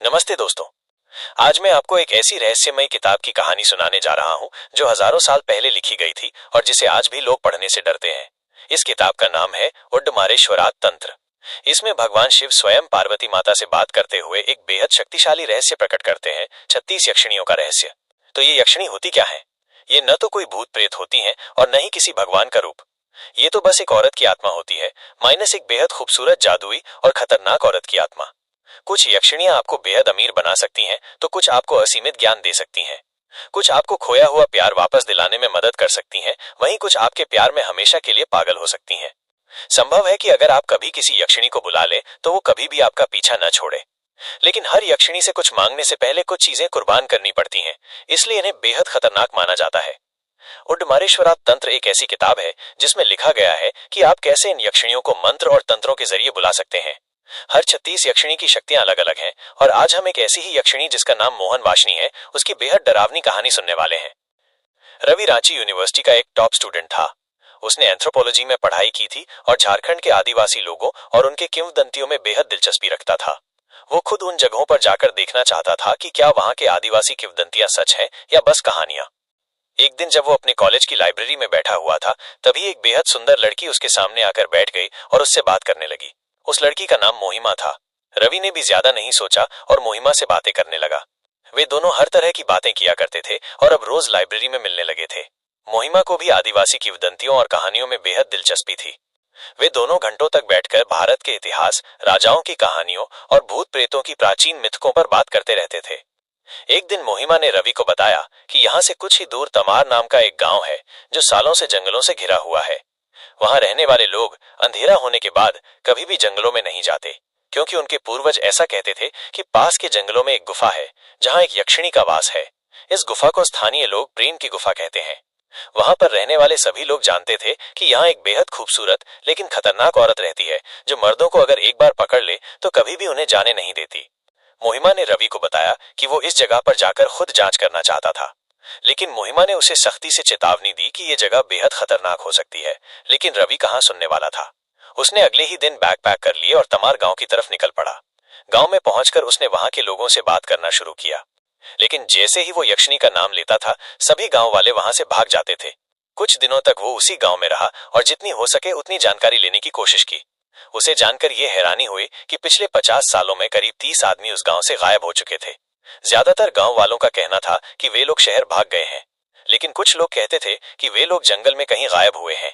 नमस्ते दोस्तों। आज मैं आपको एक ऐसी रहस्यमयी किताब की कहानी सुनाने जा रहा हूं जो हजारों साल पहले लिखी गई थी और जिसे आज भी लोग पढ़ने से डरते हैं। इस किताब का नाम है उड्डमारेश्वरात तंत्र। इसमें भगवान शिव स्वयं पार्वती माता से बात करते हुए एक बेहद शक्तिशाली रहस्य प्रकट करते हैं, 36 यक्षिणियों का रहस्य। तो ये यक्षिणी होती क्या है? ये न तो कोई भूत प्रेत होती हैं और न ही किसी भगवान का रूप। ये तो बस एक औरत की आत्मा होती है, माइनस एक बेहद खूबसूरत, जादुई और खतरनाक औरत की आत्मा। कुछ यक्षिणियां आपको बेहद अमीर बना सकती हैं, तो कुछ आपको असीमित ज्ञान दे सकती हैं। कुछ आपको खोया हुआ प्यार वापस दिलाने में मदद कर सकती हैं, वहीं कुछ आपके प्यार में हमेशा के लिए पागल हो सकती हैं। संभव है कि अगर आप कभी किसी यक्षिणी को बुला ले तो वो कभी भी आपका पीछा न छोड़े। लेकिन हर यक्षिणी से कुछ मांगने से पहले कुछ चीजें कुर्बान करनी पड़ती हैं, इसलिए इन्हें बेहद खतरनाक माना जाता है। उड्डमारेश्वरात तंत्र एक ऐसी किताब है जिसमें लिखा गया है कि आप कैसे इन यक्षिणियों को मंत्र और तंत्रों के जरिए बुला सकते हैं। हर 36 यक्षिणी की शक्तियां अलग अलग हैं और आज हम एक ऐसी ही यक्षिणी जिसका नाम मोहन वाशनी है, उसकी बेहद डरावनी कहानी सुनने वाले हैं। रवि रांची यूनिवर्सिटी का एक टॉप स्टूडेंट था। उसने एंथ्रोपोलॉजी में पढ़ाई की थी और झारखंड के आदिवासी लोगों और उनके किंवदंतियों में बेहद दिलचस्पी रखता था। वो खुद उन जगहों पर जाकर देखना चाहता था कि क्या वहां के आदिवासी किंवदंतियां सच हैं या बस कहानियां। एक दिन जब वो अपने कॉलेज की लाइब्रेरी में बैठा हुआ था, तभी एक बेहद सुंदर लड़की उसके सामने आकर बैठ गई और उससे बात करने लगी। उस लड़की का नाम मोहिमा था। रवि ने भी ज्यादा नहीं सोचा और मोहिमा से बातें करने लगा। वे दोनों हर तरह की बातें किया करते थे और अब रोज लाइब्रेरी में मिलने लगे थे। मोहिमा को भी आदिवासी किंवदंतियों और कहानियों में बेहद दिलचस्पी थी। वे दोनों घंटों तक बैठकर भारत के इतिहास, राजाओं की कहानियों और भूत प्रेतों की प्राचीन मिथकों पर बात करते रहते थे। एक दिन मोहिमा ने रवि को बताया कि यहाँ से कुछ ही दूर तमार नाम का एक गांव है जो सालों से जंगलों से घिरा हुआ है। वहां रहने वाले लोग अंधेरा होने के बाद कभी भी जंगलों में नहीं जाते, क्योंकि उनके पूर्वज ऐसा कहते थे कि पास के जंगलों में एक गुफा है जहां एक यक्षिणी का वास है। इस गुफा को स्थानीय लोग प्रेम की गुफा कहते हैं। वहां पर रहने वाले सभी लोग जानते थे कि यहाँ एक बेहद खूबसूरत लेकिन खतरनाक औरत रहती है जो मर्दों को अगर एक बार पकड़ ले तो कभी भी उन्हें जाने नहीं देती। मोहिमा ने रवि को बताया कि वो इस जगह पर जाकर खुद जांच करना चाहता था, लेकिन मोहिमा ने उसे सख्ती से चेतावनी दी कि यह जगह बेहद खतरनाक हो सकती है। लेकिन रवि कहां सुनने वाला था। उसने अगले ही दिन बैग पैक कर लिए और तमार गांव की तरफ निकल पड़ा। गांव में पहुंचकर उसने वहां के लोगों से बात करना शुरू किया, लेकिन जैसे ही वो यक्षिणी का नाम लेता था, सभी गांव वाले वहां से भाग जाते थे। कुछ दिनों तक वो उसी गांव में रहा और जितनी हो सके उतनी जानकारी लेने की कोशिश की। उसे जानकर यह हैरानी हुई कि पिछले 50 सालों में करीब 30 आदमी उस गांव से गायब हो चुके थे। ज्यादातर गांव वालों का कहना था कि वे लोग शहर भाग गए हैं, लेकिन कुछ लोग कहते थे कि वे लोग जंगल में कहीं गायब हुए हैं।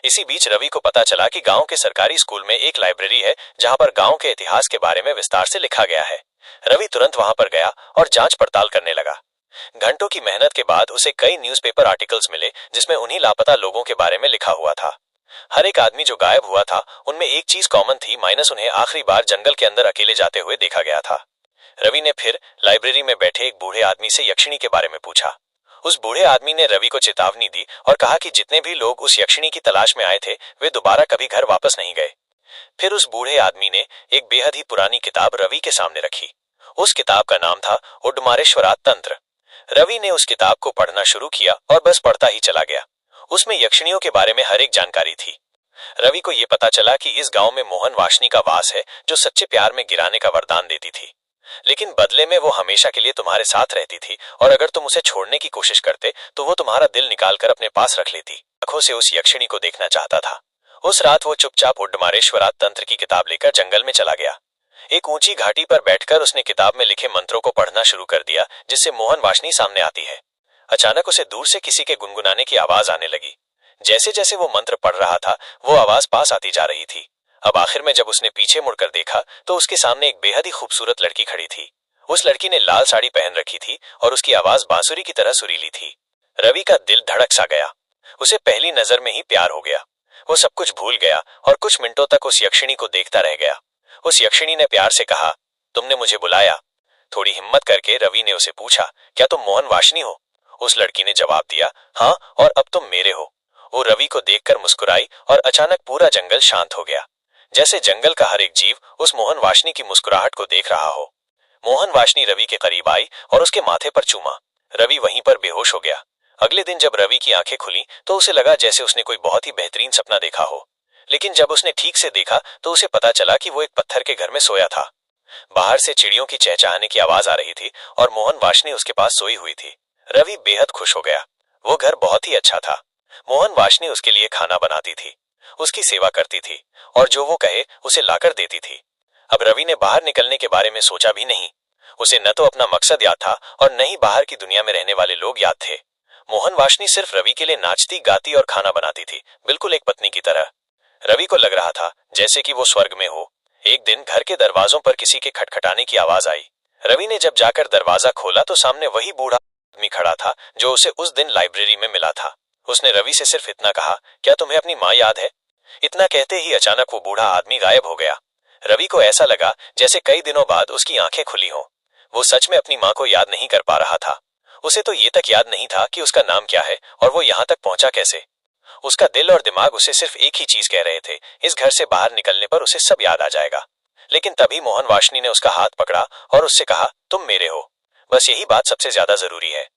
इसी बीच रवि को पता चला कि गांव के सरकारी स्कूल में एक लाइब्रेरी है जहां पर गांव के इतिहास के बारे में विस्तार से लिखा गया है। रवि तुरंत वहां पर गया और जांच पड़ताल करने लगा। घंटों की मेहनत के बाद उसे कई न्यूज़पेपर आर्टिकल्स मिले जिसमें उन्हीं लापता लोगों के बारे में लिखा हुआ था। हर एक आदमी जो गायब हुआ था उनमें एक चीज कॉमन थी, माइनस उन्हें आखिरी बार जंगल के अंदर अकेले जाते हुए देखा गया था। रवि ने फिर लाइब्रेरी में बैठे एक बूढ़े आदमी से यक्षिणी के बारे में पूछा। उस बूढ़े आदमी ने रवि को चेतावनी दी और कहा कि जितने भी लोग उस यक्षिणी की तलाश में आए थे वे दोबारा कभी घर वापस नहीं गए। फिर उस बूढ़े आदमी ने एक बेहद ही पुरानी किताब रवि के सामने रखी। उस किताब का नाम था उड्डमारेश्वरात तंत्र। रवि ने उस किताब को पढ़ना शुरू किया और बस पढ़ता ही चला गया। उसमें यक्षिणियों के बारे में हर एक जानकारी थी। रवि को यह पता चला कि इस गांव में मोहन वाशनी का वास है जो सच्चे प्यार में गिराने का वरदान देती थी, लेकिन बदले में वो हमेशा के लिए तुम्हारे साथ रहती थी और अगर तुम उसे छोड़ने की कोशिश करते तो वो तुम्हारा दिल निकालकर अपने पास रख लेती। आंखों से उस यक्षिणी को देखना चाहता था। उस रात वो चुपचाप उड्डमारेश्वरात तंत्र की किताब लेकर जंगल में चला गया। एक ऊंची घाटी पर बैठकर उसने किताब में लिखे मंत्रों को पढ़ना शुरू कर दिया, जिससे मोहन वाशनी सामने आती है। अचानक उसे दूर से किसी के गुनगुनाने की आवाज आने लगी। जैसे जैसे वो मंत्र पढ़ रहा था वो आवाज पास आती जा रही थी। अब आखिर में जब उसने पीछे मुड़कर देखा तो उसके सामने एक बेहद ही खूबसूरत लड़की खड़ी थी। उस लड़की ने लाल साड़ी पहन रखी थी और उसकी आवाज बांसुरी की तरह सुरीली थी। रवि का दिल धड़क सा गया। उसे पहली नजर में ही प्यार हो गया। वो सब कुछ भूल गया और कुछ मिनटों तक उस यक्षिणी को देखता रह गया। उस यक्षिणी ने प्यार से कहा, तुमने मुझे बुलाया? थोड़ी हिम्मत करके रवि ने उसे पूछा, क्या तुम मोहन वाशनी हो? उस लड़की ने जवाब दिया, हाँ, और अब तुम मेरे हो। वो रवि को देखकर मुस्कुराई और अचानक पूरा जंगल शांत हो गया, जैसे जंगल का हर एक जीव उस मोहन वाशनी की मुस्कुराहट को देख रहा हो। मोहन वाशनी रवि के करीब आई और उसके माथे पर चूमा। रवि वहीं पर बेहोश हो गया। अगले दिन जब रवि की आंखें खुली तो उसे लगा जैसे उसने कोई बहुत ही बेहतरीन सपना देखा हो, लेकिन जब उसने ठीक से देखा तो उसे पता चला कि वो एक पत्थर के घर में सोया था। बाहर से चिड़ियों की चहचहाने की आवाज आ रही थी और मोहन वाशनी उसके पास सोई हुई थी। रवि बेहद खुश हो गया। वो घर बहुत ही अच्छा था। मोहन वाशनी उसके लिए खाना बनाती थी, उसकी सेवा करती थी और जो वो कहे उसे लाकर देती थी। अब रवि ने बाहर निकलने के बारे में सोचा भी नहीं। उसे न तो अपना मकसद याद था और न ही बाहर की दुनिया में रहने वाले लोग याद थे। मोहन वाशनी सिर्फ रवि के लिए नाचती, गाती और खाना बनाती थी, बिल्कुल एक पत्नी की तरह। रवि को लग रहा था जैसे कि वो स्वर्ग में हो। एक दिन घर के दरवाजों पर किसी के खटखटाने की आवाज आई। रवि ने जब जाकर दरवाजा खोला तो सामने वही बूढ़ा आदमी खड़ा था जो उसे उस दिन लाइब्रेरी में मिला था। उसने रवि से सिर्फ इतना कहा, क्या तुम्हें अपनी माँ याद है? इतना कहते ही अचानक वो बूढ़ा आदमी गायब हो गया। रवि को ऐसा लगा जैसे कई दिनों बाद उसकी आंखें खुली हों। वो सच में अपनी माँ को याद नहीं कर पा रहा था। उसे तो ये तक याद नहीं था कि उसका नाम क्या है और वो यहां तक पहुंचा कैसे। उसका दिल और दिमाग उसे सिर्फ एक ही चीज कह रहे थे, इस घर से बाहर निकलने पर उसे सब याद आ जाएगा। लेकिन तभी मोहन वाशनी ने उसका हाथ पकड़ा और उससे कहा, तुम मेरे हो, बस यही बात सबसे ज्यादा जरूरी है।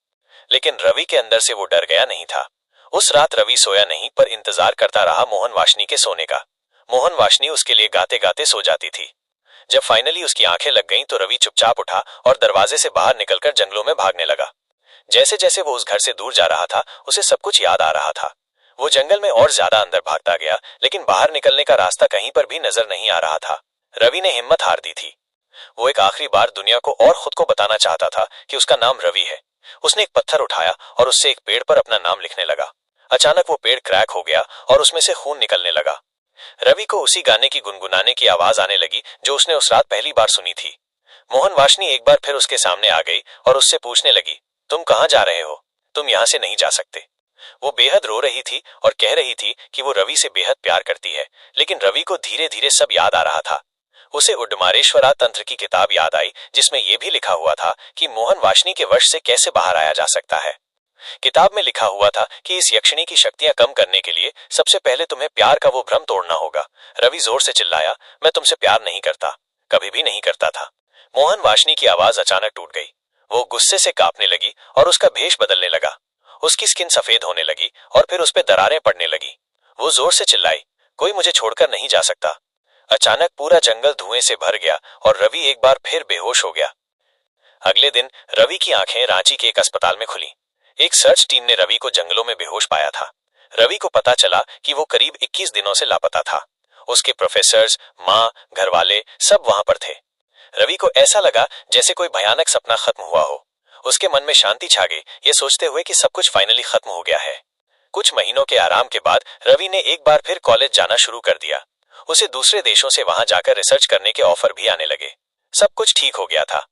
लेकिन रवि के अंदर से वो डर गया नहीं था। उस रात रवि सोया नहीं पर इंतजार करता रहा मोहन वाशनी के सोने का। मोहन वाशनी उसके लिए गाते गाते सो जाती थी। जब फाइनली उसकी आंखें लग गईं तो रवि चुपचाप उठा और दरवाजे से बाहर निकलकर जंगलों में भागने लगा। जैसे जैसे वो उस घर से दूर जा रहा था उसे सब कुछ याद आ रहा था। वो जंगल में और ज्यादा अंदर भागता गया, लेकिन बाहर निकलने का रास्ता कहीं पर भी नजर नहीं आ रहा था। रवि ने हिम्मत हार दी थी। वो एक आखिरी बार दुनिया को और खुद को बताना चाहता था कि उसका नाम रवि है। उसने एक पत्थर उठाया और उससे एक पेड़ पर अपना नाम लिखने लगा। अचानक वो पेड़ क्रैक हो गया और उसमें से खून निकलने लगा। रवि को उसी गाने की गुनगुनाने की आवाज आने लगी जो उसने उस रात पहली बार सुनी थी। मोहन वाशनी एक बार फिर उसके सामने आ गई और उससे पूछने लगी, तुम कहां जा रहे हो? तुम यहां से नहीं जा सकते। वो बेहद रो रही थी और कह रही थी कि वो रवि से बेहद प्यार करती है, लेकिन रवि को धीरे धीरे सब याद आ रहा था। उसे उड्डमारेश्वरा तंत्र की किताब याद आई जिसमें यह भी लिखा हुआ था कि मोहन वाशनी के वश से कैसे बाहर आया जा सकता है। किताब में लिखा हुआ था कि इस यक्षिणी की शक्तियां कम करने के लिए सबसे पहले तुम्हें प्यार का वो भ्रम तोड़ना होगा। रवि जोर से चिल्लाया, मैं तुमसे प्यार नहीं करता, कभी भी नहीं करता था। मोहन वाशनी की आवाज अचानक टूट गई। वो गुस्से से कांपने लगी और उसका भेष बदलने लगा। उसकी स्किन सफेद होने लगी और फिर उस पर दरारें पड़ने लगी। वो जोर से चिल्लाई, कोई मुझे छोड़कर नहीं जा सकता। अचानक पूरा जंगल धुएं से भर गया और रवि एक बार फिर बेहोश हो गया। अगले दिन रवि की आंखें रांची के एक अस्पताल में खुली। एक सर्च टीम ने रवि को जंगलों में बेहोश पाया था। रवि को पता चला कि वो करीब 21 दिनों से लापता था। उसके प्रोफेसर्स, माँ, घरवाले सब वहां पर थे। रवि को ऐसा लगा जैसे कोई भयानक सपना खत्म हुआ हो। उसके मन में शांति छा गई, ये सोचते हुए कि सब कुछ फाइनली खत्म हो गया है। कुछ महीनों के आराम के बाद रवि ने एक बार फिर कॉलेज जाना शुरू कर दिया। उसे दूसरे देशों से वहां जाकर रिसर्च करने के ऑफर भी आने लगे। सब कुछ ठीक हो गया था।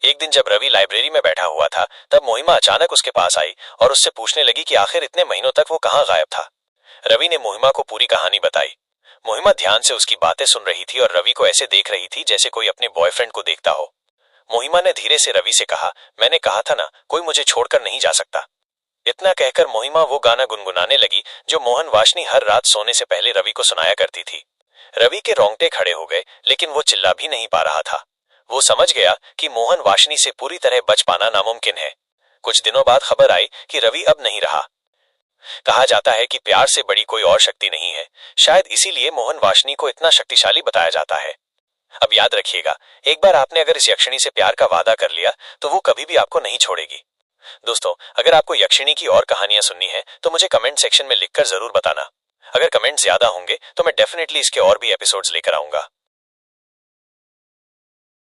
एक दिन जब रवि लाइब्रेरी में बैठा हुआ था तब मोहिमा अचानक उसके पास आई और उससे पूछने लगी कि आखिर इतने महीनों तक वो कहाँ गायब था। रवि ने मोहिमा को पूरी कहानी बताई। मोहिमा ध्यान से उसकी बातें सुन रही थी और रवि को ऐसे देख रही थी जैसे कोई अपने बॉयफ्रेंड को देखता हो। मोहिमा ने धीरे से रवि से कहा, मैंने कहा था ना, कोई मुझे छोड़कर नहीं जा सकता। इतना कहकर मोहिमा वो गाना गुनगुनाने लगी जो मोहन वाशनी हर रात सोने से पहले रवि को सुनाया करती थी। रवि के रोंगटे खड़े हो गए, लेकिन वो चिल्ला भी नहीं पा रहा था। वो समझ गया कि मोहन वाशनी से पूरी तरह बच पाना नामुमकिन है। कुछ दिनों बाद खबर आई कि रवि अब नहीं रहा। कहा जाता है कि प्यार से बड़ी कोई और शक्ति नहीं है। शायद इसीलिए मोहन वाशनी को इतना शक्तिशाली बताया जाता है। अब याद रखिएगा, एक बार आपने अगर इस यक्षिणी से प्यार का वादा कर लिया तो वो कभी भी आपको नहीं छोड़ेगी। दोस्तों, अगर आपको यक्षिणी की और कहानियां सुननी है तो मुझे कमेंट सेक्शन में लिखकर जरूर बताना। अगर कमेंट ज्यादा होंगे तो मैं डेफिनेटली इसके और भी एपिसोड्स लेकर आऊंगा।